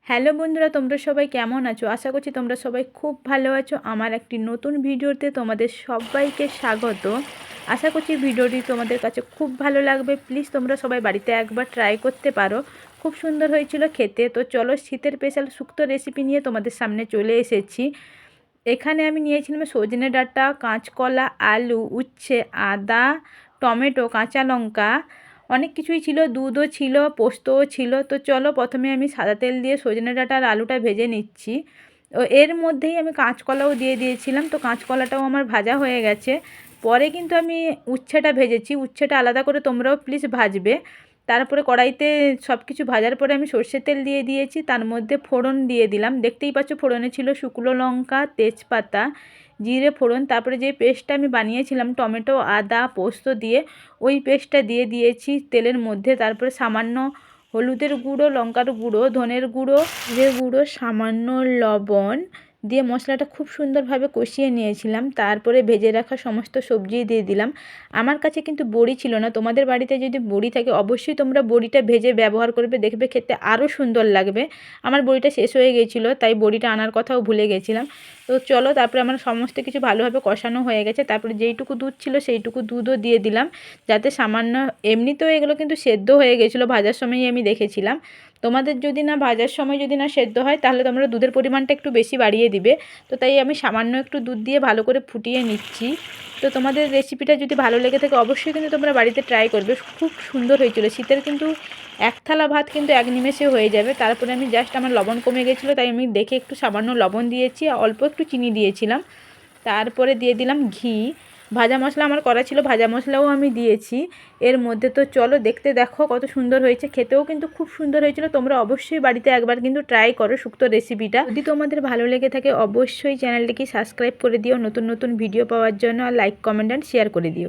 Hello বন্ধুরা, তোমরা সবাই কেমন আছো? আশা করছি তোমরা সবাই খুব ভালো আছো। আমার একটি নতুন ভিডিওতে তোমাদের সবাইকে স্বাগত। আশা করছি ভিডিওটি তোমাদের কাছে খুব ভালো লাগবে। প্লিজ তোমরা সবাই বাড়িতে একবার ট্রাই করতে পারো। খুব সুন্দর হয়েছিল খেতে। তো চলো, শীতের স্পেশাল শুক্তো রেসিপি নিয়ে তোমাদের সামনে চলে এসেছি। এখানে আমি নিয়েছিলাম সজনে ডাঁটা, কাঁচকলা, আলু, উচ্ছে, আদা, টমেটো, কাঁচা লঙ্কা, অনেক কিছুই ছিল, দুধও ছিল, পোস্তও ছিল। তো চলো, প্রথমে আমি সাদা তেল দিয়ে সজনে ডাঁটা আর আলুটা ভেজে নিচ্ছি। ও এর মধ্যেই আমি কাঁচকলাও দিয়ে দিয়েছিলাম। তো কাঁচকলাটাও আমার ভাজা হয়ে গেছে। পরে কিন্তু আমি উচ্ছেটা ভেজেছি। উচ্ছেটা আলাদা করে তোমরাও প্লিজ ভাজবে। তারপরে কড়াইতে সব কিছু ভাজার পরে আমি সর্ষের তেল দিয়ে দিয়েছি, তার মধ্যে ফোড়ন দিয়ে দিলাম। দেখতেই পাচ্ছ ফোড়নে ছিল শুকনো লঙ্কা, তেজপাতা, জিরে ফোড়ন। তারপরে যে পেস্টটা আমি বানিয়েছিলাম টমেটো, আদা, পোস্ত দিয়ে, ওই পেস্টটা দিয়ে দিয়েছি তেলের মধ্যে। তারপরে সামান্য হলুদের গুঁড়ো, লঙ্কার গুঁড়ো, ধনের গুঁড়ো, জিরে গুঁড়ো, সামান্য লবণ দিয়ে মশলাটা খুব সুন্দরভাবে কষিয়ে নিয়েছিলাম। তারপরে ভেজে রাখা সমস্ত সবজি দিয়ে দিলাম। আমার কাছে কিন্তু বড়ি ছিল না। তোমাদের বাড়িতে যদি বড়ি থাকে অবশ্যই তোমরা বড়িটা ভেজে ব্যবহার করবে, দেখবে খেতে আরও সুন্দর লাগবে। আমার বড়িটা শেষ হয়ে গিয়েছিলো, তাই বড়িটা আনার কথাও ভুলে গেছিলাম। তো চলো, তারপরে আমার সমস্ত কিছু ভালোভাবে কষানো হয়ে গেছে। তারপরে যেইটুকু দুধ ছিল সেইটুকু দুধও দিয়ে দিলাম, যাতে সামান্য, এমনিতেও এগুলো কিন্তু সেদ্ধ হয়ে গেছিলো ভাজার সময়ই আমি দেখেছিলাম। তোমাদের যদি না ভাজার সময় যদি না সেদ্ধ হয় তাহলে তোমরা দুধের পরিমাণটা একটু বেশি বাড়িয়ে দিবে। তো তাই আমি সামান্য একটু দুধ দিয়ে ভালো করে ফুটিয়ে নিচ্ছি। তো তোমাদের রেসিপিটা যদি ভালো লেগে থাকে অবশ্যই কিন্তু তোমরা বাড়িতে ট্রাই করবে। খুব সুন্দর হয়েছিল। শীতের কিন্তু এক থালা ভাত কিন্তু এক নিমেষে হয়ে যাবে। তারপরে আমি জাস্ট, আমার লবণ কমে গেছিলো তাই আমি দেখে একটু সামান্য লবণ দিয়েছি, অল্প একটু চিনি দিয়েছিলাম। তারপরে দিয়ে দিলাম ঘি। ভাজা মশলা আমার করা ছিল, ভাজা মশলাও আমি দিয়েছি এর মধ্যে। তো চলো, দেখতে দেখো কত সুন্দর হয়েছে, খেতেও কিন্তু খুব সুন্দর হয়েছিল। তোমরা অবশ্যই বাড়িতে একবার কিন্তু ট্রাই করো শুক্তো রেসিপিটা। যদি তোমাদের ভালো লেগে থাকে অবশ্যই চ্যানেলটিকে সাবস্ক্রাইব করে দিও নতুন নতুন ভিডিও পাওয়ার জন্য, আর লাইক, কমেন্ট অ্যান্ড শেয়ার করে দিও।